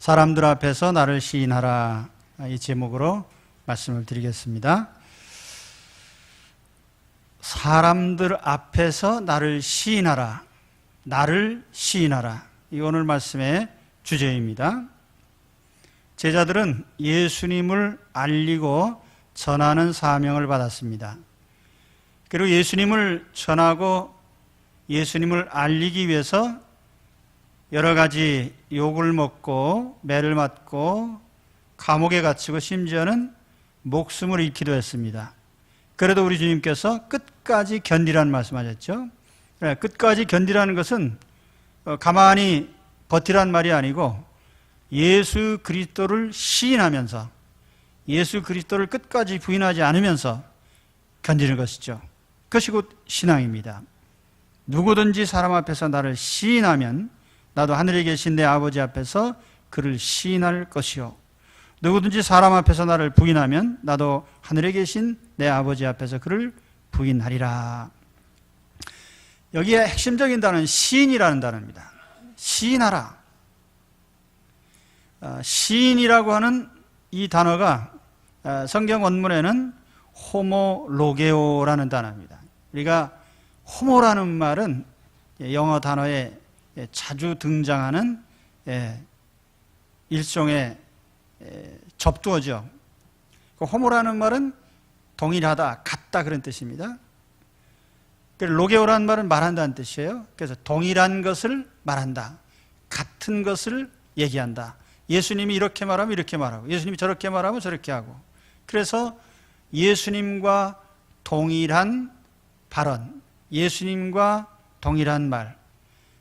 사람들 앞에서 나를 시인하라, 이 제목으로 말씀을 드리겠습니다. 사람들 앞에서 나를 시인하라, 나를 시인하라, 이 오늘 말씀의 주제입니다. 제자들은 예수님을 알리고 전하는 사명을 받았습니다. 그리고 예수님을 전하고 예수님을 알리기 위해서 여러 가지 욕을 먹고 매를 맞고 감옥에 갇히고 심지어는 목숨을 잃기도 했습니다. 그래도 우리 주님께서 끝까지 견디라는 말씀하셨죠. 끝까지 견디라는 것은 가만히 버티란 말이 아니고 예수 그리스도를 시인하면서 예수 그리스도를 끝까지 부인하지 않으면서 견디는 것이죠. 그것이 곧 신앙입니다. 누구든지 사람 앞에서 나를 시인하면 나도 하늘에 계신 내 아버지 앞에서 그를 시인할 것이요, 누구든지 사람 앞에서 나를 부인하면 나도 하늘에 계신 내 아버지 앞에서 그를 부인하리라. 여기에 핵심적인 단어는 시인이라는 단어입니다. 시인하라. 시인이라고 하는 이 단어가 성경 원문에는 호모로게오라는 단어입니다. 우리가 호모라는 말은 영어 단어에 자주 등장하는 일종의 접두어죠. 호모라는 말은 동일하다, 같다, 그런 뜻입니다. 로게오라는 말은 말한다는 뜻이에요. 그래서 동일한 것을 말한다, 같은 것을 얘기한다. 예수님이 이렇게 말하면 이렇게 말하고, 예수님이 저렇게 말하면 저렇게 하고, 그래서 예수님과 동일한 발언, 예수님과 동일한 말,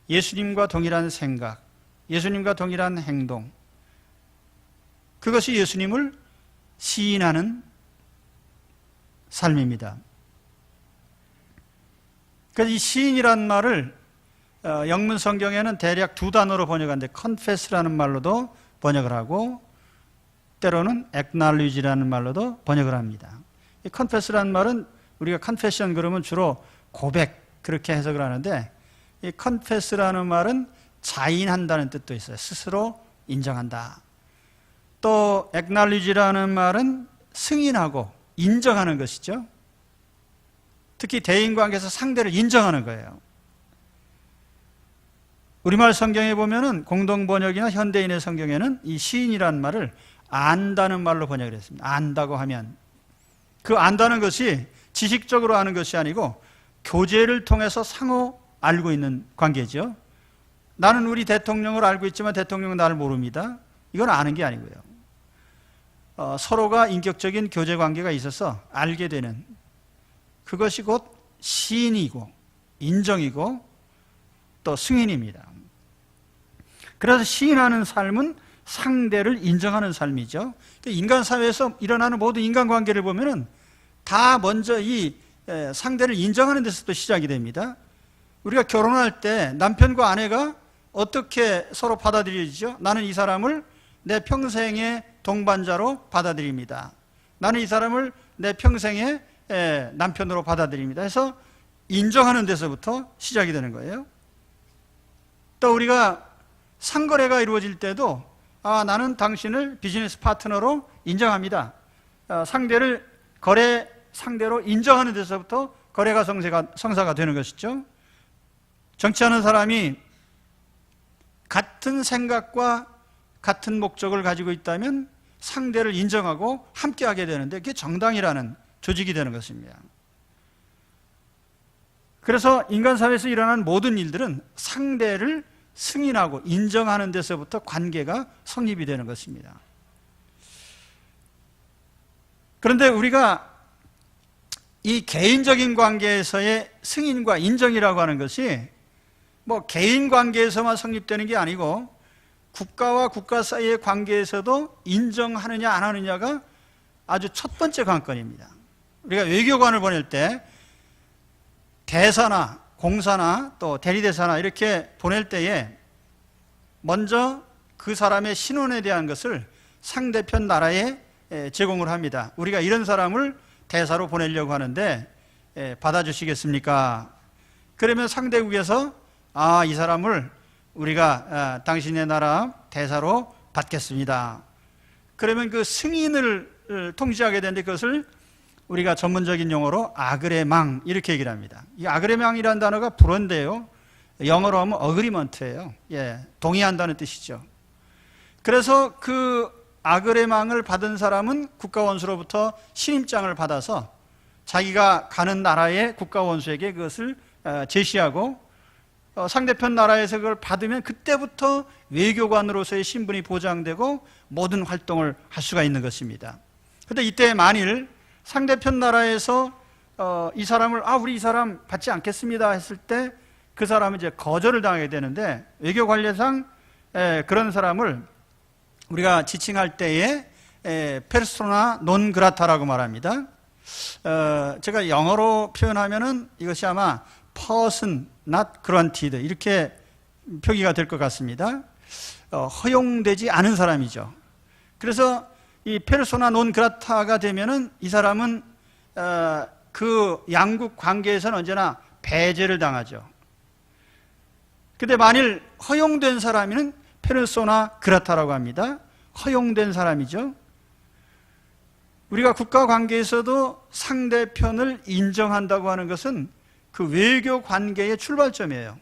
예수님과 동일한 생각, 예수님과 동일한 행동, 그것이 예수님을 시인하는 삶입니다. 그래서 이 시인이라는 말을 영문 성경에는 대략 두 단어로 번역하는데 confess라는 말로도 번역을 하고 때로는 acknowledge라는 말로도 번역을 합니다. 이 confess라는 말은 우리가 confession 그러면 주로 고백, 그렇게 해석을 하는데, 이 confess라는 말은 자인한다는 뜻도 있어요. 스스로 인정한다. 또 acknowledge라는 말은 승인하고 인정하는 것이죠. 특히 대인관계에서 상대를 인정하는 거예요. 우리말 성경에 보면은 공동번역이나 현대인의 성경에는 이 시인이라는 말을 안다는 말로 번역을 했습니다. 안다고 하면, 그 안다는 것이 지식적으로 아는 것이 아니고 교제를 통해서 상호 알고 있는 관계죠. 나는 우리 대통령을 알고 있지만 대통령은 나를 모릅니다. 이건 아는 게 아니고요. 서로가 인격적인 교제 관계가 있어서 알게 되는, 그것이 곧 시인이고 인정이고 또 승인입니다. 그래서 시인하는 삶은 상대를 인정하는 삶이죠. 인간 사회에서 일어나는 모든 인간관계를 보면은 다 먼저 이 상대를 인정하는 데서부터 시작이 됩니다. 우리가 결혼할 때 남편과 아내가 어떻게 서로 받아들이죠? 나는 이 사람을 내 평생의 동반자로 받아들입니다. 나는 이 사람을 내 평생의 남편으로 받아들입니다. 해서 인정하는 데서부터 시작이 되는 거예요. 또 우리가 상거래가 이루어질 때도 나는 당신을 비즈니스 파트너로 인정합니다. 상대를 거래 상대로 인정하는 데서부터 거래가 성사가 되는 것이죠. 정치하는 사람이 같은 생각과 같은 목적을 가지고 있다면 상대를 인정하고 함께하게 되는데, 그게 정당이라는 조직이 되는 것입니다. 그래서 인간 사회에서 일어나는 모든 일들은 상대를 승인하고 인정하는 데서부터 관계가 성립이 되는 것입니다. 그런데 우리가 이 개인적인 관계에서의 승인과 인정이라고 하는 것이 뭐 개인 관계에서만 성립되는 게 아니고 국가와 국가 사이의 관계에서도 인정하느냐 안 하느냐가 아주 첫 번째 관건입니다. 우리가 외교관을 보낼 때 대사나 공사나 또 대리대사나 이렇게 보낼 때에 먼저 그 사람의 신원에 대한 것을 상대편 나라에 제공을 합니다. 우리가 이런 사람을 대사로 보내려고 하는데 받아주시겠습니까? 그러면 상대국에서 이 사람을 우리가 당신의 나라 대사로 받겠습니다. 그러면 그 승인을 통지하게 되는데 그것을 우리가 전문적인 용어로 아그레망 이렇게 얘기를 합니다. 이 아그레망이라는 단어가 불어인데요, 영어로 하면 어그리먼트예요. 동의한다는 뜻이죠. 그래서 그 아그레망을 받은 사람은 국가원수로부터 신임장을 받아서 자기가 가는 나라의 국가원수에게 그것을 제시하고, 상대편 나라에서 그걸 받으면 그때부터 외교관으로서의 신분이 보장되고 모든 활동을 할 수가 있는 것입니다. 그런데 이때 만일 상대편 나라에서 이 사람을 우리 이 사람 받지 않겠습니다 했을 때 그 사람은 이제 거절을 당하게 되는데, 외교 관례상 그런 사람을 우리가 지칭할 때에 페르소나 논 그라타라고 말합니다. 제가 영어로 표현하면은 이것이 아마 person not granted 이렇게 표기가 될 것 같습니다. 허용되지 않은 사람이죠. 그래서 이 페르소나 논 그라타가 되면은 이 사람은 그 양국 관계에서는 언제나 배제를 당하죠. 근데 만일 허용된 사람은 페르소나 그라타라고 합니다. 허용된 사람이죠. 우리가 국가 관계에서도 상대편을 인정한다고 하는 것은 그 외교 관계의 출발점이에요.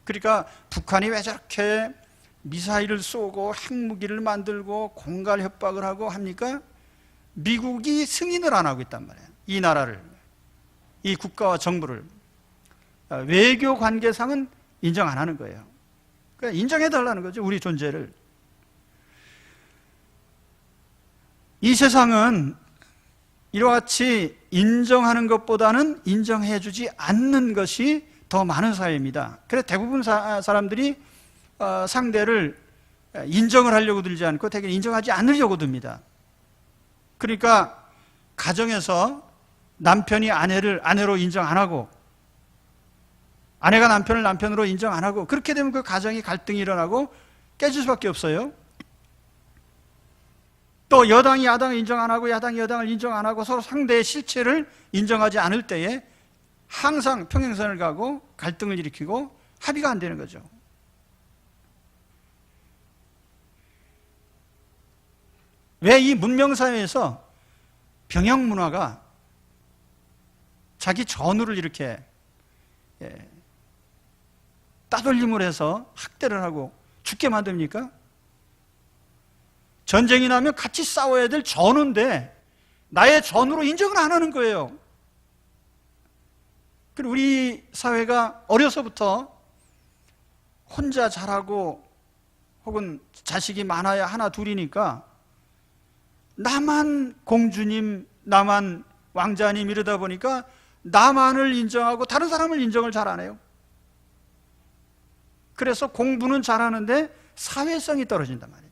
그러니까 북한이 왜 저렇게 미사일을 쏘고 핵무기를 만들고 공갈 협박을 하고 합니까? 미국이 승인을 안 하고 있단 말이에요. 이 나라를, 이 국가와 정부를. 외교 관계상은 인정 안 하는 거예요. 그러니까 인정해달라는 거죠, 우리 존재를. 이 세상은 이와 같이 인정하는 것보다는 인정해주지 않는 것이 더 많은 사회입니다. 그래서 대부분 사람들이 상대를 인정을 하려고 들지 않고 대개 인정하지 않으려고 듭니다. 그러니까 가정에서 남편이 아내를 아내로 인정 안 하고, 아내가 남편을 남편으로 인정 안 하고, 그렇게 되면 그 가정이 갈등이 일어나고 깨질 수밖에 없어요. 또 여당이 야당을 인정 안 하고 야당이 여당을 인정 안 하고 서로 상대의 실체를 인정하지 않을 때에 항상 평행선을 가고 갈등을 일으키고 합의가 안 되는 거죠. 왜 이 문명사회에서 병영 문화가 자기 전우를 이렇게 따돌림을 해서 학대를 하고 죽게 만듭니까? 전쟁이 나면 같이 싸워야 될 전우인데 나의 전우로 인정을 안 하는 거예요. 그리고 우리 사회가 어려서부터 혼자 자라고 혹은 자식이 많아야 하나 둘이니까 나만 공주님, 나만 왕자님 이러다 보니까 나만을 인정하고 다른 사람을 인정을 잘 안 해요. 그래서 공부는 잘하는데 사회성이 떨어진단 말이죠.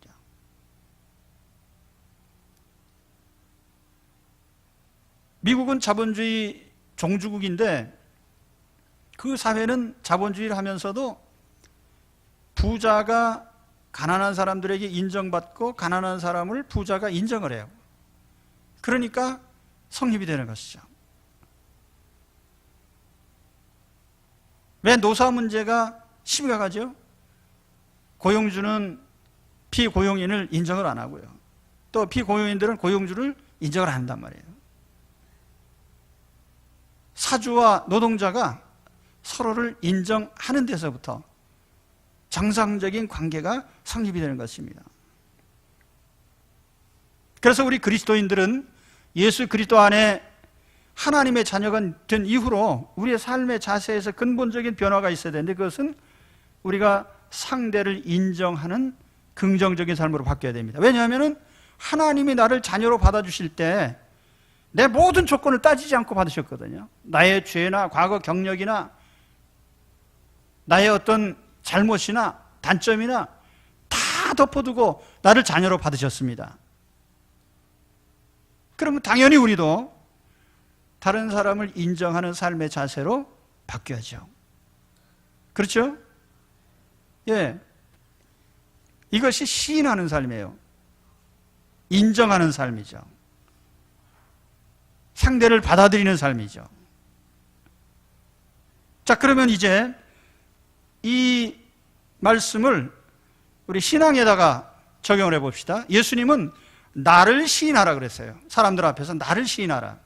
미국은 자본주의 종주국인데 그 사회는 자본주의를 하면서도 부자가 가난한 사람들에게 인정받고 가난한 사람을 부자가 인정을 해요. 그러니까 성립이 되는 것이죠. 왜 노사 문제가 시비가 가죠? 고용주는 피고용인을 인정을 안 하고요. 또 피고용인들은 고용주를 인정을 안 한단 말이에요. 사주와 노동자가 서로를 인정하는 데서부터 정상적인 관계가 성립이 되는 것입니다. 그래서 우리 그리스도인들은 예수 그리스도 안에 하나님의 자녀가 된 이후로 우리의 삶의 자세에서 근본적인 변화가 있어야 되는데, 그것은 우리가 상대를 인정하는 긍정적인 삶으로 바뀌어야 됩니다. 왜냐하면 하나님이 나를 자녀로 받아주실 때 내 모든 조건을 따지지 않고 받으셨거든요. 나의 죄나 과거 경력이나 나의 어떤 잘못이나 단점이나 다 덮어두고 나를 자녀로 받으셨습니다. 그러면 당연히 우리도 다른 사람을 인정하는 삶의 자세로 바뀌어야죠. 그렇죠? 예. 이것이 시인하는 삶이에요. 인정하는 삶이죠. 상대를 받아들이는 삶이죠. 자, 그러면 이제 이 말씀을 우리 신앙에다가 적용을 해봅시다. 예수님은 나를 시인하라 그랬어요. 사람들 앞에서 나를 시인하라.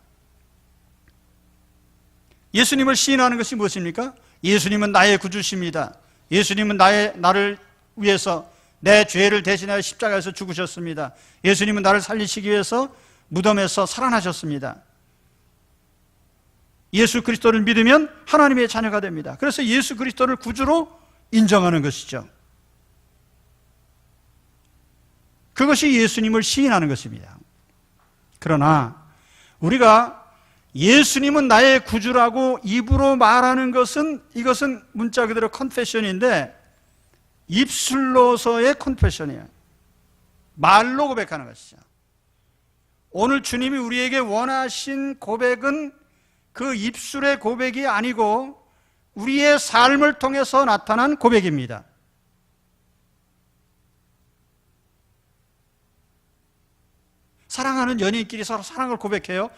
예수님을 시인하는 것이 무엇입니까? 예수님은 나의 구주십니다. 예수님은 나를 위해서 내 죄를 대신하여 십자가에서 죽으셨습니다. 예수님은 나를 살리시기 위해서 무덤에서 살아나셨습니다. 예수 그리스도를 믿으면 하나님의 자녀가 됩니다. 그래서 예수 그리스도를 구주로 인정하는 것이죠. 그것이 예수님을 시인하는 것입니다. 그러나 우리가 예수님은 나의 구주라고 입으로 말하는 것은, 이것은 문자 그대로 컨페션인데 입술로서의 컨페션이에요. 말로 고백하는 것이죠. 오늘 주님이 우리에게 원하신 고백은 그 입술의 고백이 아니고 우리의 삶을 통해서 나타난 고백입니다. 사랑하는 연인끼리 서로 사랑을 고백해요.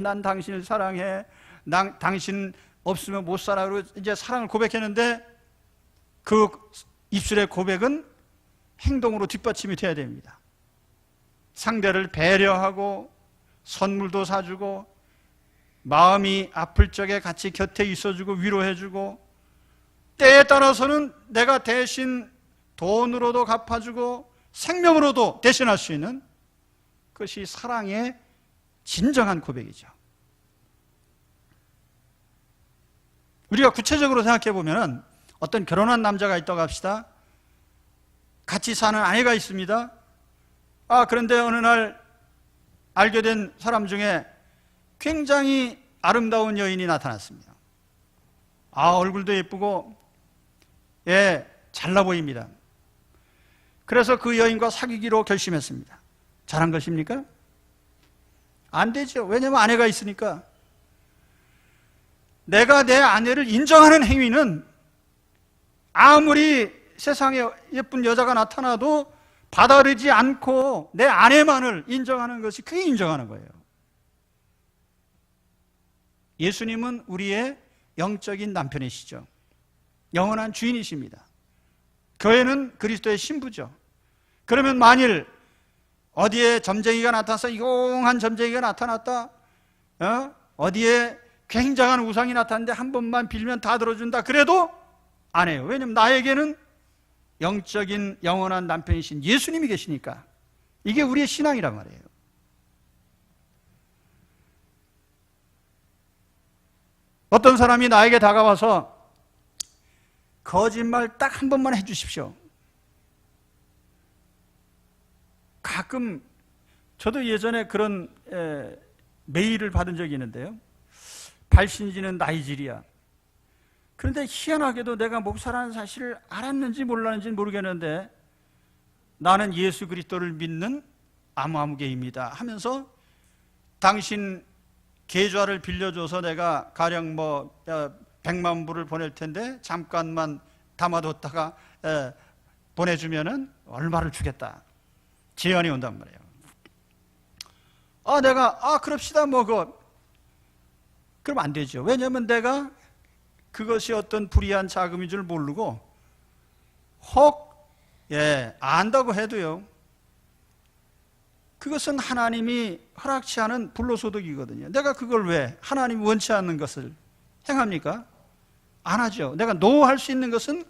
난 당신을 사랑해. 당신 없으면 못 살아. 그리고 이제 사랑을 고백했는데 그 입술의 고백은 행동으로 뒷받침이 돼야 됩니다. 상대를 배려하고 선물도 사주고 마음이 아플 적에 같이 곁에 있어주고 위로해주고 때에 따라서는 내가 대신 돈으로도 갚아주고 생명으로도 대신할 수 있는 그것이 사랑의 진정한 고백이죠. 우리가 구체적으로 생각해 보면 어떤 결혼한 남자가 있다고 합시다. 같이 사는 아내가 있습니다. 그런데 어느 날 알게 된 사람 굉장히 아름다운 여인이 나타났습니다. 얼굴도 예쁘고 잘나 보입니다. 그래서 그 여인과 사귀기로 결심했습니다. 잘한 것입니까? 안 되죠. 왜냐하면 아내가 있으니까. 내가 내 아내를 인정하는 행위는 아무리 세상에 예쁜 여자가 나타나도 받아들이지 않고 내 아내만을 인정하는 것이 그게 인정하는 거예요. 예수님은 우리의 영적인 남편이시죠. 영원한 주인이십니다. 교회는 그리스도의 신부죠. 그러면 만일 어디에 점쟁이가 나타나서 이공한 점쟁이가 나타났다, 어디에 굉장한 우상이 나타났는데 한 번만 빌면 다 들어준다, 그래도 안 해요. 왜냐하면 나에게는 영적인 영원한 남편이신 예수님이 계시니까. 이게 우리의 신앙이란 말이에요. 어떤 사람이 나에게 다가와서 거짓말 딱 한 번만 해주십시오. 가끔 저도 예전에 그런 메일을 받은 적이 있는데요. 발신지는 나이지리아. 그런데 희한하게도 내가 목사라는 사실을 알았는지 몰랐는지는 모르겠는데 나는 예수 그리스도를 믿는 아무개입니다 하면서 당신 계좌를 빌려줘서 내가 가령 100만 불을 보낼 텐데 잠깐만 담아뒀다가 보내주면은 얼마를 주겠다. 제안이 온단 말이에요. 내가 그럽시다 그럼 안 되죠. 왜냐하면 내가 그것이 어떤 불이한 자금인 줄 모르고 안다고 해도요, 그것은 하나님이 허락치 않은 불로소득이거든요. 내가 그걸 왜 하나님이 원치 않는 것을 행합니까? 안 하죠. 내가 노할 수 있는 것은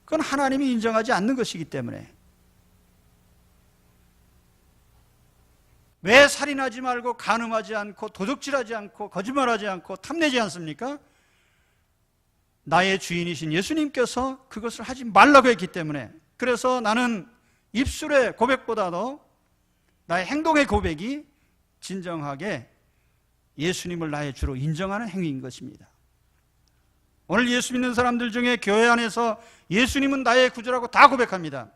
그건 하나님이 인정하지 않는 것이기 때문에. 왜 살인하지 말고 간음하지 않고 도둑질하지 않고 거짓말하지 않고 탐내지 않습니까? 나의 주인이신 예수님께서 그것을 하지 말라고 했기 때문에. 그래서 나는 입술의 고백보다도 나의 행동의 고백이 진정하게 예수님을 나의 주로 인정하는 행위인 것입니다. 오늘 예수 믿는 사람들 중에 교회 안에서 예수님은 나의 구주라고 다 고백합니다.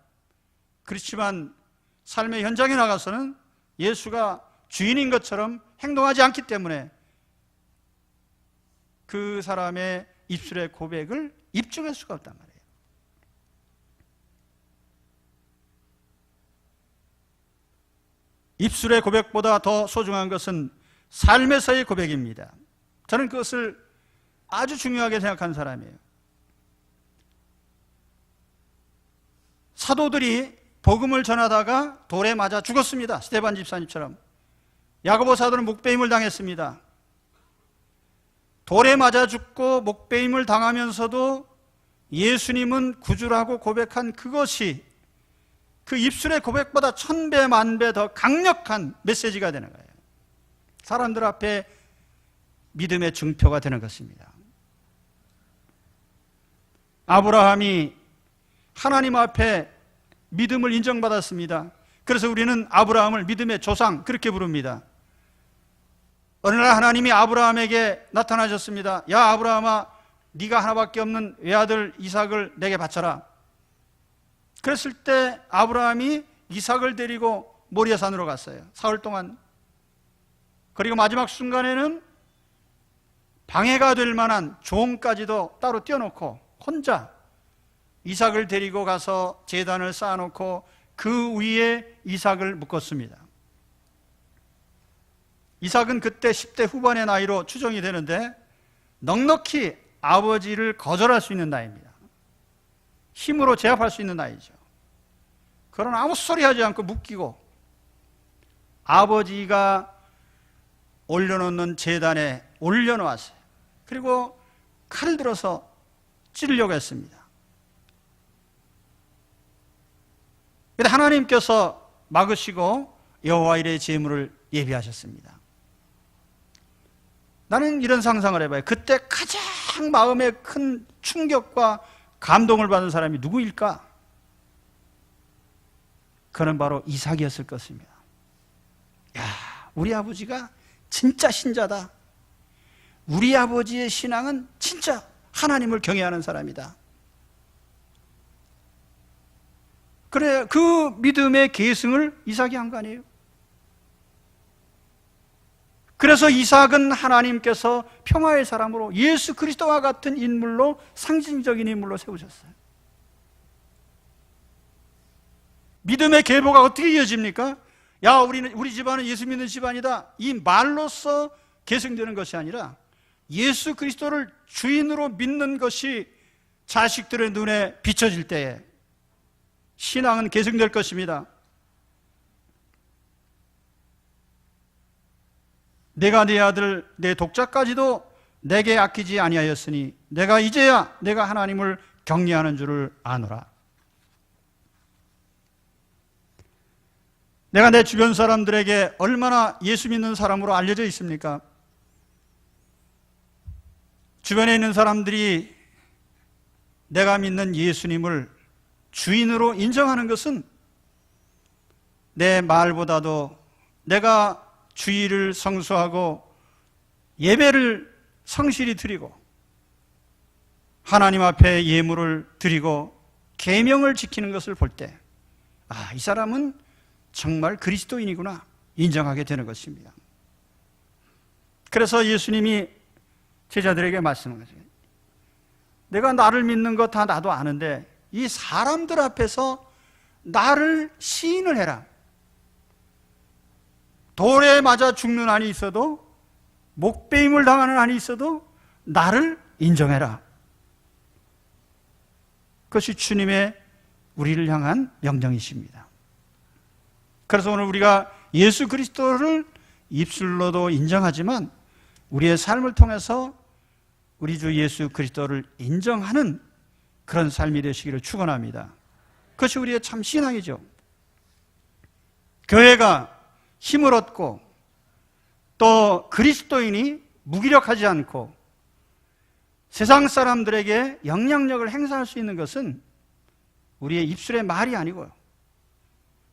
그렇지만 삶의 현장에 나가서는 예수가 주인인 것처럼 행동하지 않기 때문에 그 사람의 입술의 고백을 입증할 수가 없단 말이에요. 입술의 고백보다 더 소중한 것은 삶에서의 고백입니다. 저는 그것을 아주 중요하게 생각하는 사람이에요. 사도들이 복음을 전하다가 돌에 맞아 죽었습니다. 스데반 집사님처럼. 야고보 사도는 목배임을 당했습니다. 돌에 맞아 죽고 목배임을 당하면서도 예수님은 구주라고 고백한 그것이 그 입술의 고백보다 1000배, 10,000배 더 강력한 메시지가 되는 거예요. 사람들 앞에 믿음의 증표가 되는 것입니다. 아브라함이 하나님 앞에 믿음을 인정받았습니다. 그래서 우리는 아브라함을 믿음의 조상 그렇게 부릅니다. 어느 날 하나님이 아브라함에게 나타나셨습니다. 야 아브라함아, 네가 하나밖에 없는 외아들 이삭을 내게 바쳐라. 그랬을 때 아브라함이 이삭을 데리고 모리아산으로 갔어요. 사흘 동안. 그리고 마지막 순간에는 방해가 될 만한 종까지도 따로 띄워놓고 혼자 이삭을 데리고 가서 제단을 쌓아놓고 그 위에 이삭을 묶었습니다. 이삭은 그때 10대 후반의 나이로 추정이 되는데 넉넉히 아버지를 거절할 수 있는 나이입니다. 힘으로 제압할 수 있는 나이죠. 그러나 아무 소리 하지 않고 묶이고 아버지가 올려놓는 제단에 올려놓았어요. 그리고 칼을 들어서 찌르려고 했습니다. 그런데 하나님께서 막으시고 여호와 일의 제물을 예비하셨습니다. 나는 이런 상상을 해봐요. 그때 가장 마음에 큰 충격과 감동을 받은 사람이 누구일까? 그는 바로 이삭이었을 것입니다. 야, 우리 아버지가 진짜 신자다. 우리 아버지의 신앙은 진짜 하나님을 경외하는 사람이다. 그래, 그 믿음의 계승을 이삭이 한 거 아니에요? 그래서 이삭은 하나님께서 평화의 사람으로 예수 그리스도와 같은 인물로, 상징적인 인물로 세우셨어요. 믿음의 계보가 어떻게 이어집니까? 야, 우리 집안은 예수 믿는 집안이다. 이 말로써 계승되는 것이 아니라 예수 그리스도를 주인으로 믿는 것이 자식들의 눈에 비춰질 때에 신앙은 계승될 것입니다. 내가 내 아들 내 독자까지도 내게 아끼지 아니하였으니 내가 이제야 내가 하나님을 경외하는 줄을 아노라. 내가 내 주변 사람들에게 얼마나 예수 믿는 사람으로 알려져 있습니까? 주변에 있는 사람들이 내가 믿는 예수님을 주인으로 인정하는 것은 내 말보다도 내가 주의를 성수하고 예배를 성실히 드리고 하나님 앞에 예물을 드리고 계명을 지키는 것을 볼 때, 아, 이 사람은 정말 그리스도인이구나 인정하게 되는 것입니다. 그래서 예수님이 제자들에게 말씀하세요. 내가 나를 믿는 거 다 나도 아는데 이 사람들 앞에서 나를 시인을 해라. 돌에 맞아 죽는 한이 있어도, 목베임을 당하는 한이 있어도 나를 인정해라. 그것이 주님의 우리를 향한 명령이십니다. 그래서 오늘 우리가 예수 그리스도를 입술로도 인정하지만 우리의 삶을 통해서 우리 주 예수 그리스도를 인정하는 그런 삶이 되시기를 축원합니다. 그것이 우리의 참 신앙이죠. 교회가 힘을 얻고 또 그리스도인이 무기력하지 않고 세상 사람들에게 영향력을 행사할 수 있는 것은 우리의 입술의 말이 아니고요,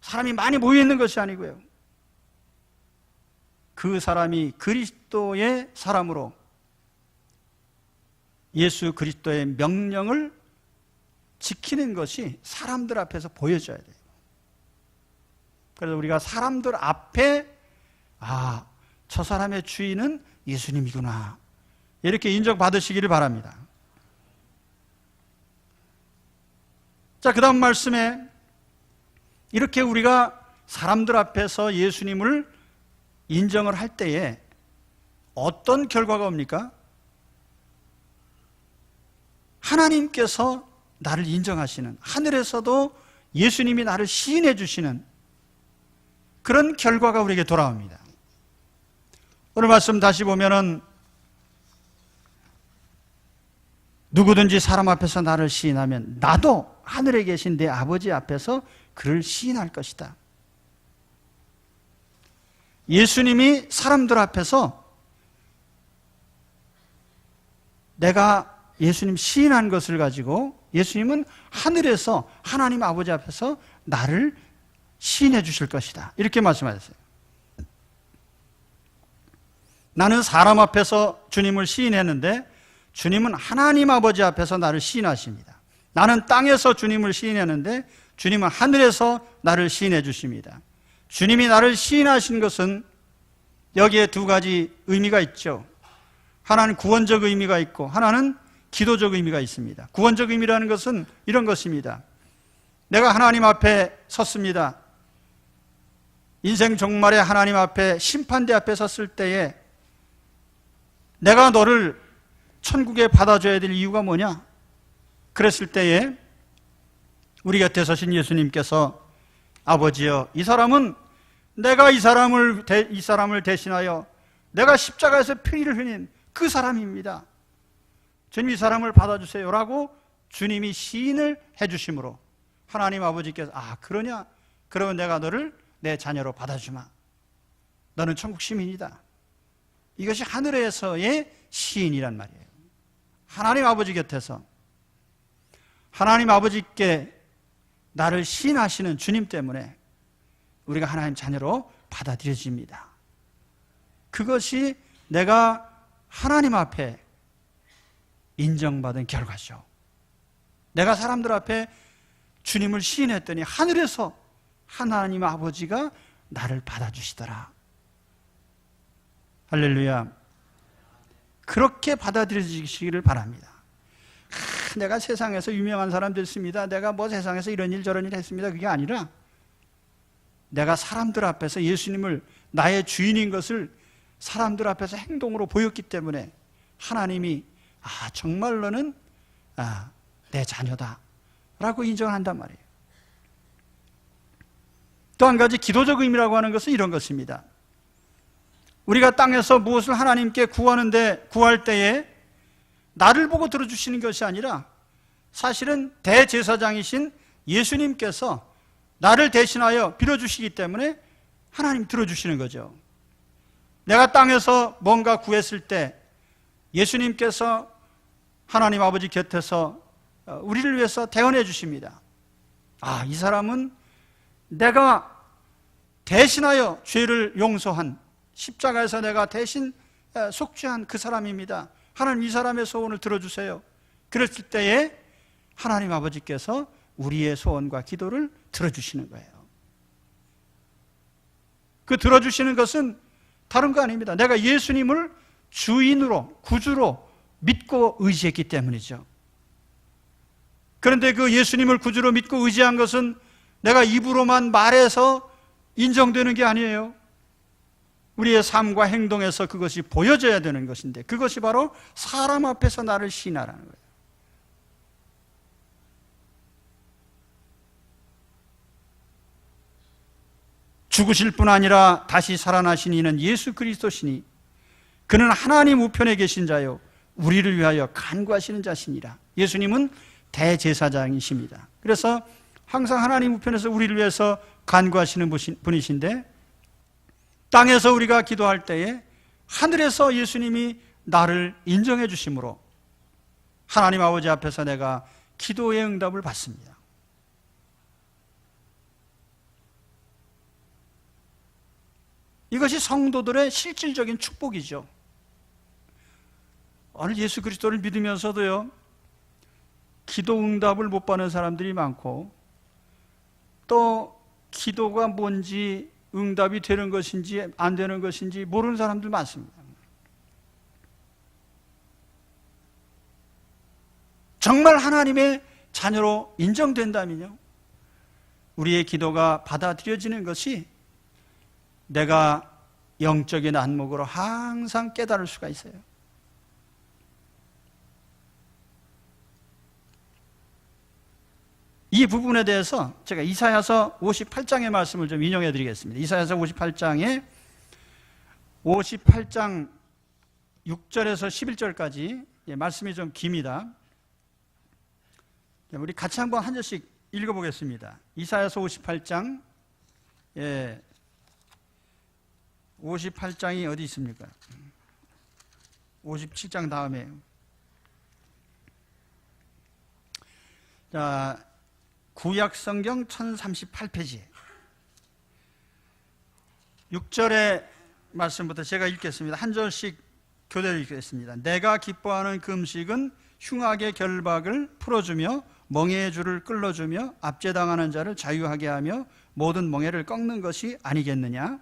사람이 많이 모여있는 것이 아니고요, 그 사람이 그리스도의 사람으로 예수 그리스도의 명령을 지키는 것이 사람들 앞에서 보여져야 돼요. 그래서 우리가 사람들 앞에, 아, 저 사람의 주인은 예수님이구나, 이렇게 인정받으시기를 바랍니다. 자, 그 다음 말씀에 이렇게 우리가 사람들 앞에서 예수님을 인정을 할 때에 어떤 결과가 옵니까? 하나님께서 나를 인정하시는, 하늘에서도 예수님이 나를 시인해 주시는 그런 결과가 우리에게 돌아옵니다. 오늘 말씀 다시 보면은 누구든지 사람 앞에서 나를 시인하면 나도 하늘에 계신 내 아버지 앞에서 그를 시인할 것이다. 예수님이 사람들 앞에서 내가 예수님 시인한 것을 가지고 예수님은 하늘에서 하나님 아버지 앞에서 나를 시인해 주실 것이다. 이렇게 말씀하셨어요. 나는 사람 앞에서 주님을 시인했는데 주님은 하나님 아버지 앞에서 나를 시인하십니다. 나는 땅에서 주님을 시인했는데 주님은 하늘에서 나를 시인해 주십니다. 주님이 나를 시인하신 것은 여기에 두 가지 의미가 있죠. 하나는 구원적 의미가 있고 하나는 기도적 의미가 있습니다. 구원적 의미라는 것은 이런 것입니다. 내가 하나님 앞에 섰습니다. 인생 종말에 하나님 앞에 심판대 앞에 섰을 때에 내가 너를 천국에 받아줘야 될 이유가 뭐냐? 그랬을 때에 우리 곁에 서신 예수님께서 아버지여, 이 사람은 내가 이 사람을 대신하여 내가 십자가에서 피를 흘린 그 사람입니다. 주님 이 사람을 받아주세요 라고 주님이 시인을 해주심으로 하나님 아버지께서 그러냐? 그러면 내가 너를 내 자녀로 받아주마. 너는 천국 시민이다. 이것이 하늘에서의 시인이란 말이에요. 하나님 아버지 곁에서 하나님 아버지께 나를 시인하시는 주님 때문에 우리가 하나님 자녀로 받아들여집니다. 그것이 내가 하나님 앞에 인정받은 결과죠. 내가 사람들 앞에 주님을 시인했더니 하늘에서 하나님 아버지가 나를 받아주시더라. 할렐루야. 그렇게 받아들여지시기를 바랍니다. 내가 세상에서 유명한 사람 됐습니다. 내가 세상에서 이런 일 저런 일 했습니다. 그게 아니라 내가 사람들 앞에서 예수님을 나의 주인인 것을 사람들 앞에서 행동으로 보였기 때문에 하나님이 정말 너는 내 자녀다 라고 인정을 한단 말이에요. 또 한 가지 기도적 의미라고 하는 것은 이런 것입니다. 우리가 땅에서 무엇을 하나님께 구할 때에 나를 보고 들어주시는 것이 아니라 사실은 대제사장이신 예수님께서 나를 대신하여 빌어주시기 때문에 하나님 들어주시는 거죠. 내가 땅에서 뭔가 구했을 때 예수님께서 하나님 아버지 곁에서 우리를 위해서 대언해 주십니다. 이 사람은 내가 대신하여 죄를 용서한 십자가에서 내가 대신 속죄한 그 사람입니다. 하나님 이 사람의 소원을 들어주세요. 그랬을 때에 하나님 아버지께서 우리의 소원과 기도를 들어주시는 거예요. 그 들어주시는 것은 다른 거 아닙니다. 내가 예수님을 주인으로 구주로 믿고 의지했기 때문이죠. 그런데 그 예수님을 구주로 믿고 의지한 것은 내가 입으로만 말해서 인정되는 게 아니에요. 우리의 삶과 행동에서 그것이 보여져야 되는 것인데 그것이 바로 사람 앞에서 나를 시인하라는 거예요. 죽으실 뿐 아니라 다시 살아나신 이는 예수 그리스도시니 그는 하나님 우편에 계신 자요 우리를 위하여 간구하시는 자시니라. 예수님은 대제사장이십니다. 그래서 항상 하나님 우편에서 우리를 위해서 간구하시는 분이신데 땅에서 우리가 기도할 때에 하늘에서 예수님이 나를 인정해 주심으로 하나님 아버지 앞에서 내가 기도의 응답을 받습니다. 이것이 성도들의 실질적인 축복이죠. 오늘 예수 그리스도를 믿으면서도요, 기도 응답을 못 받는 사람들이 많고 또 기도가 뭔지 응답이 되는 것인지 안 되는 것인지 모르는 사람들 많습니다. 정말 하나님의 자녀로 인정된다면요, 우리의 기도가 받아들여지는 것이 내가 영적인 안목으로 항상 깨달을 수가 있어요. 이 부분에 대해서 제가 이사야서 58장의 말씀을 좀 인용해 드리겠습니다. 이사야서 58장 6절에서 11절까지 말씀이 좀 깁니다. 우리 같이 한번 한 절씩 읽어보겠습니다. 이사야서 58장 58장이 어디 있습니까? 57장 다음에. 자, 구약성경 1038페이지 6절의 말씀부터 제가 읽겠습니다. 한 절씩 교대로 읽겠습니다. 내가 기뻐하는 그 음식은 흉악의 결박을 풀어주며 멍에의 줄을 끌어주며 압제당하는 자를 자유하게 하며 모든 멍에를 꺾는 것이 아니겠느냐?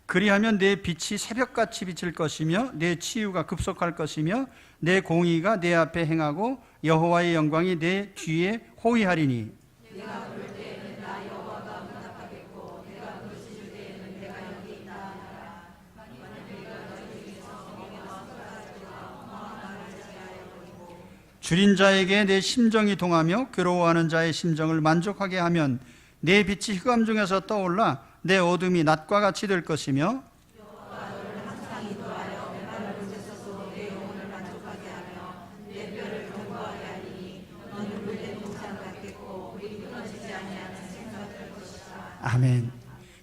그리하면 내 빛이 새벽같이 비칠 것이며 내 치유가 급속할 것이며 내 공의가 내 앞에 행하고 여호와의 영광이 내 뒤에 호위하리니 내가 부를 때에는 나 여호와가 응답하겠고 내가 부르짖을 때에는 내가 여기 있다 하라. 만일 네가 너희 중에서 멍에와 손가락과 엉망한 말을 자제하여 버리고 줄인 자에게 내 심정이 동하며 괴로워하는 자의 심정을 만족하게 하면 내 빛이 흑암 중에서 떠올라 내 어둠이 낮과 같이 될 것이며 여호와가 너를 항상 인도하여 내 발을 붙여서도 내 영혼을 만족하게 하며 내 뼈를 견고하게 하리니 너는 물된 동산 같겠고 물이 끊어지지 아니하는 생각 될 것이다. 아멘.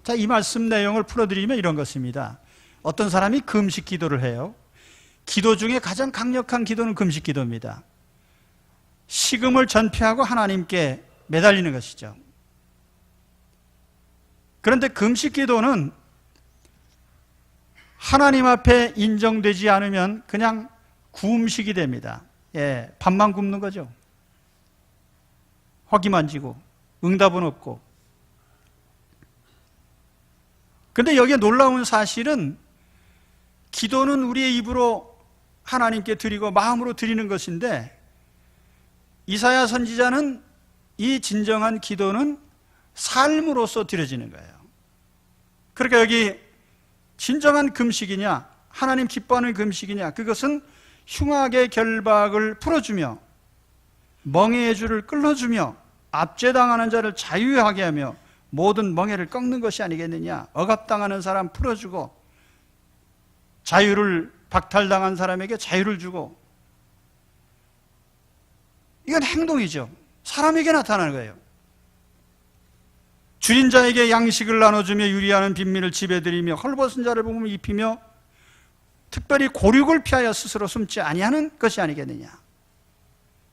자, 이 말씀 내용을 풀어드리면 이런 것입니다. 어떤 사람이 금식 기도를 해요. 기도 중에 가장 강력한 기도는 금식 기도입니다. 식음을 전폐하고 하나님께 매달리는 것이죠. 그런데 금식 기도는 하나님 앞에 인정되지 않으면 그냥 구음식이 됩니다. 밥만 굽는 거죠. 허기만 지고 응답은 없고. 그런데 여기에 놀라운 사실은 기도는 우리의 입으로 하나님께 드리고 마음으로 드리는 것인데 이사야 선지자는 이 진정한 기도는 삶으로서 드려지는 거예요. 그러니까 여기 진정한 금식이냐, 하나님 기뻐하는 금식이냐, 그것은 흉악의 결박을 풀어주며 멍에의 줄을 끌어주며 압제당하는 자를 자유하게 하며 모든 멍에를 꺾는 것이 아니겠느냐. 억압당하는 사람 풀어주고 자유를 박탈당한 사람에게 자유를 주고, 이건 행동이죠. 사람에게 나타나는 거예요. 줄인 자에게 양식을 나눠주며 유리하는 빈민을 집에 들이며 헐벗은 자를 보면 입히며 특별히 고륙을 피하여 스스로 숨지 아니하는 것이 아니겠느냐.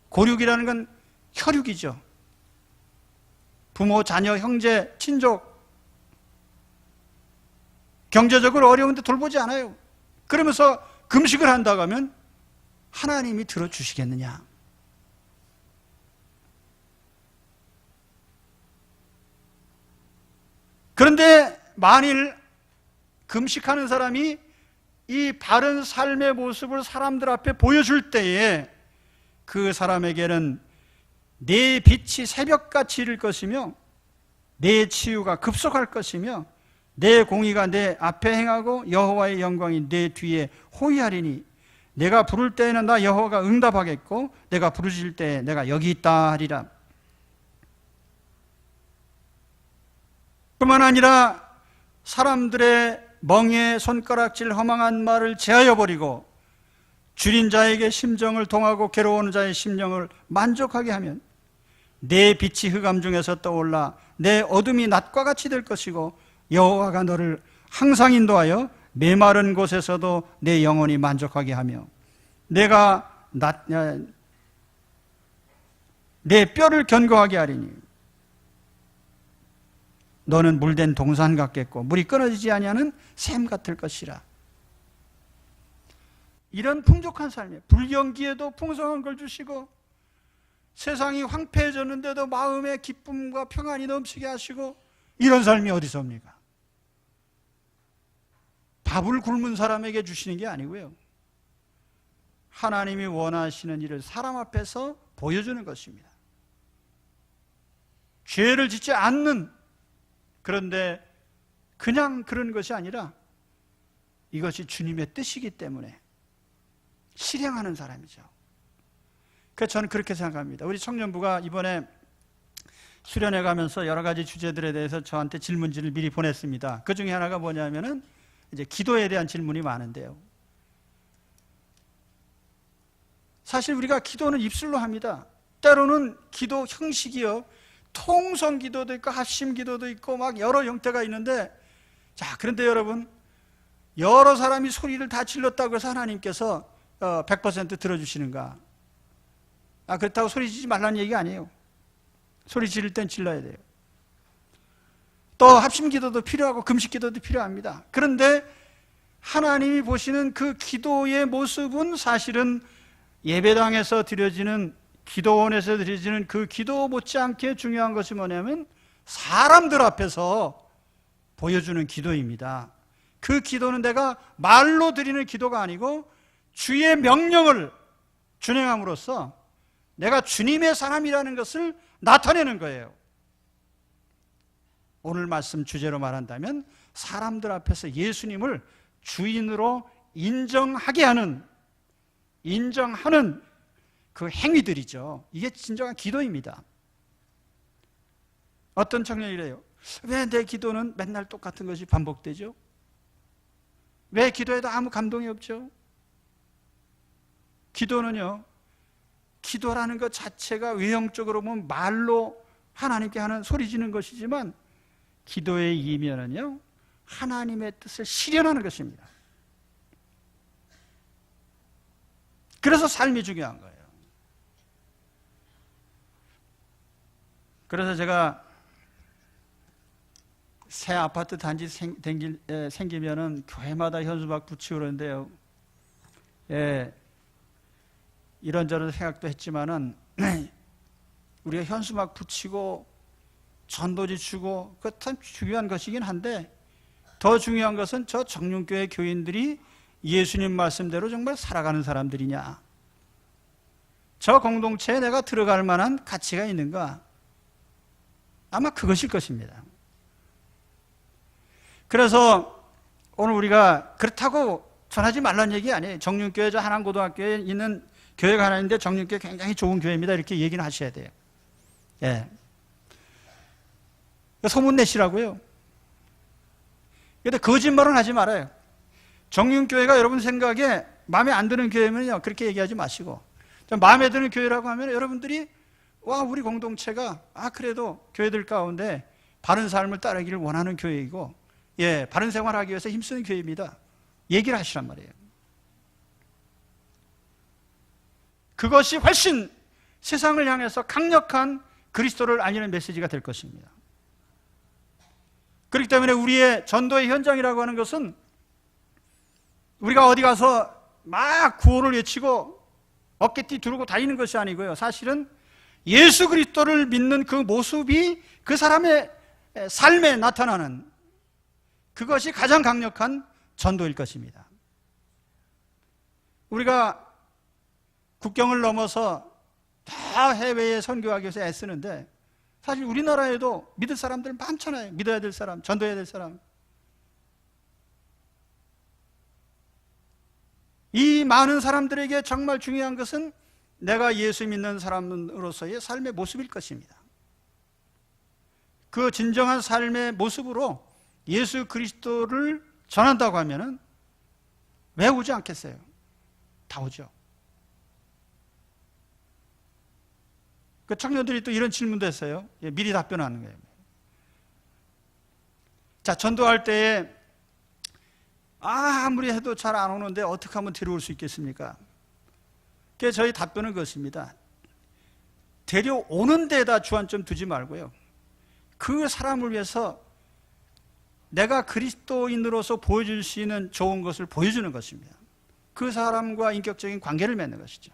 고륙이라는 건 혈육이죠. 부모, 자녀, 형제, 친족, 경제적으로 어려운데 돌보지 않아요. 그러면서 금식을 한다고 하면 하나님이 들어주시겠느냐. 그런데 만일 금식하는 사람이 이 바른 삶의 모습을 사람들 앞에 보여줄 때에 그 사람에게는 내 빛이 새벽같이 이를 것이며 내 치유가 급속할 것이며 내 공의가 내 앞에 행하고 여호와의 영광이 내 뒤에 호위하리니 내가 부를 때에는 나 여호와가 응답하겠고 내가 부르실 때에 내가 여기 있다 하리라. 뿐만 아니라 사람들의 멍에 손가락질 허망한 말을 제하여 버리고 줄인 자에게 심정을 동하고 괴로워하는 자의 심령을 만족하게 하면 내 빛이 흑암 중에서 떠올라 내 어둠이 낮과 같이 될 것이고 여호와가 너를 항상 인도하여 메마른 곳에서도 내 영혼이 만족하게 하며 내가 내 뼈를 견고하게 하리니 너는 물된 동산 같겠고 물이 끊어지지 아니하는 샘 같을 것이라. 이런 풍족한 삶에 불경기에도 풍성한 걸 주시고 세상이 황폐해졌는데도 마음의 기쁨과 평안이 넘치게 하시고, 이런 삶이 어디서 옵니까? 밥을 굶은 사람에게 주시는 게 아니고요, 하나님이 원하시는 일을 사람 앞에서 보여주는 것입니다. 죄를 짓지 않는, 그런데 그냥 그런 것이 아니라 이것이 주님의 뜻이기 때문에 실행하는 사람이죠. 그래서 저는 그렇게 생각합니다. 우리 청년부가 이번에 수련회 가면서 여러 가지 주제들에 대해서 저한테 질문지를 미리 보냈습니다. 그 중에 하나가 뭐냐면은 이제 기도에 대한 질문이 많은데요. 사실 우리가 기도는 입술로 합니다. 때로는 기도 형식이요, 통성 기도도 있고 합심 기도도 있고 막 여러 형태가 있는데, 자, 그런데 여러분, 여러 사람이 소리를 다 질렀다고 해서 하나님께서 100% 들어주시는가? 그렇다고 소리 지르지 말라는 얘기가 아니에요. 소리 지를 땐 질러야 돼요. 또 합심 기도도 필요하고 금식 기도도 필요합니다. 그런데 하나님이 보시는 그 기도의 모습은 사실은 예배당에서 드려지는, 기도원에서 드려지는 그 기도 못지않게 중요한 것이 뭐냐면 사람들 앞에서 보여주는 기도입니다. 그 기도는 내가 말로 드리는 기도가 아니고 주의 명령을 준행함으로써 내가 주님의 사람이라는 것을 나타내는 거예요. 오늘 말씀 주제로 말한다면 사람들 앞에서 예수님을 주인으로 인정하는 그 행위들이죠. 이게 진정한 기도입니다. 어떤 청년이 이래요. 왜 내 기도는 맨날 똑같은 것이 반복되죠? 왜 기도에도 아무 감동이 없죠? 기도는요, 기도라는 것 자체가 외형적으로 보면 말로 하나님께 하는 소리 지는 것이지만 기도의 이면은요, 하나님의 뜻을 실현하는 것입니다. 그래서 삶이 중요한 거예요. 그래서 제가 새 아파트 단지 생기면은 교회마다 현수막 붙이고 그러는데요. 예, 이런저런 생각도 했지만은 우리가 현수막 붙이고 전도지 주고 그것 참 중요한 것이긴 한데, 더 중요한 것은 저 정륜교회 교인들이 예수님 말씀대로 정말 살아가는 사람들이냐, 저 공동체에 내가 들어갈 만한 가치가 있는가, 아마 그것일 것입니다. 그래서 오늘 우리가 그렇다고 전하지 말라는 얘기 아니에요. 정륜교회 저 한양고등학교에 있는 교회가 하나 있는데 정륜교회 굉장히 좋은 교회입니다, 이렇게 얘기는 하셔야 돼요. 예. 소문 내시라고요. 근데 거짓말은 하지 말아요. 정륜교회가 여러분 생각에 마음에 안 드는 교회면요, 그렇게 얘기하지 마시고, 마음에 드는 교회라고 하면 여러분들이 와, 우리 공동체가 그래도 교회들 가운데 바른 삶을 따르기를 원하는 교회이고, 예, 바른 생활하기 위해서 힘쓰는 교회입니다, 얘기를 하시란 말이에요. 그것이 훨씬 세상을 향해서 강력한 그리스도를 알리는 메시지가 될 것입니다. 그렇기 때문에 우리의 전도의 현장이라고 하는 것은 우리가 어디 가서 막 구호를 외치고 어깨띠 두르고 다니는 것이 아니고요, 사실은 예수 그리스도를 믿는 그 모습이 그 사람의 삶에 나타나는, 그것이 가장 강력한 전도일 것입니다. 우리가 국경을 넘어서 다 해외에 선교하기 위해서 애쓰는데 사실 우리나라에도 믿을 사람들 많잖아요. 믿어야 될 사람, 전도해야 될 사람. 이 많은 사람들에게 정말 중요한 것은 내가 예수 믿는 사람으로서의 삶의 모습일 것입니다. 그 진정한 삶의 모습으로 예수 그리스도를 전한다고 하면은 왜 오지 않겠어요? 다 오죠. 그 청년들이 또 이런 질문도 했어요. 미리 답변하는 거예요. 자, 전도할 때에 아무리 해도 잘 안 오는데 어떻게 하면 데려올 수 있겠습니까? 그래서 저희 답변은 그것입니다. 데려오는 데에다 주안점 두지 말고요, 그 사람을 위해서 내가 그리스도인으로서 보여줄 수 있는 좋은 것을 보여주는 것입니다. 그 사람과 인격적인 관계를 맺는 것이죠.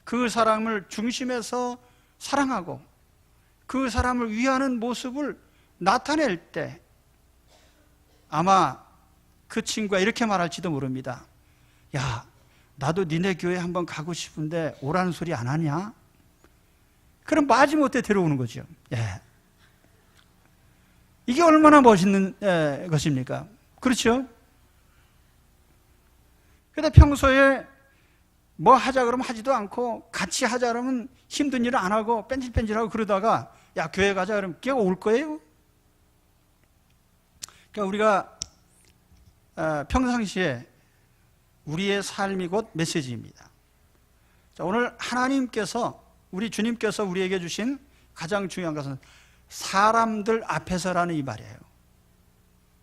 그 사람을 중심에서 사랑하고 그 사람을 위하는 모습을 나타낼 때 아마 그 친구가 이렇게 말할지도 모릅니다. 야, 나도 니네 교회 한번 가고 싶은데 오라는 소리 안 하냐? 그럼 마지못해 데려오는 거죠. 예. 이게 얼마나 멋있는 것입니까? 그렇죠? 근데 평소에 뭐 하자 그러면 하지도 않고 같이 하자 그러면 힘든 일을 안 하고 뺀질뺀질하고 그러다가 야 교회 가자 그러면 걔가 올 거예요? 그러니까 우리가 평상시에 우리의 삶이 곧 메시지입니다. 자, 오늘 하나님께서 우리 주님께서 우리에게 주신 가장 중요한 것은 사람들 앞에서라는 이 말이에요.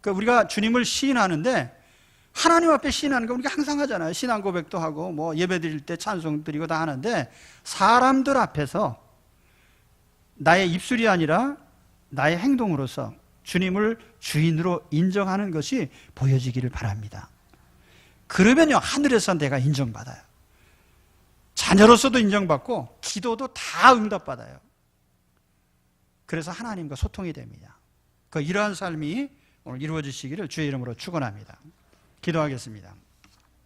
그러니까 우리가 주님을 시인하는데 하나님 앞에 시인하는 거 우리가 항상 하잖아요. 신앙 고백도 하고 뭐 예배 드릴 때 찬송 드리고 다 하는데 사람들 앞에서 나의 입술이 아니라 나의 행동으로서 주님을 주인으로 인정하는 것이 보여지기를 바랍니다. 그러면요 하늘에서 내가 인정받아요. 자녀로서도 인정받고 기도도 다 응답받아요. 그래서 하나님과 소통이 됩니다. 이러한 삶이 오늘 이루어지시기를 주의 이름으로 축원합니다. 기도하겠습니다.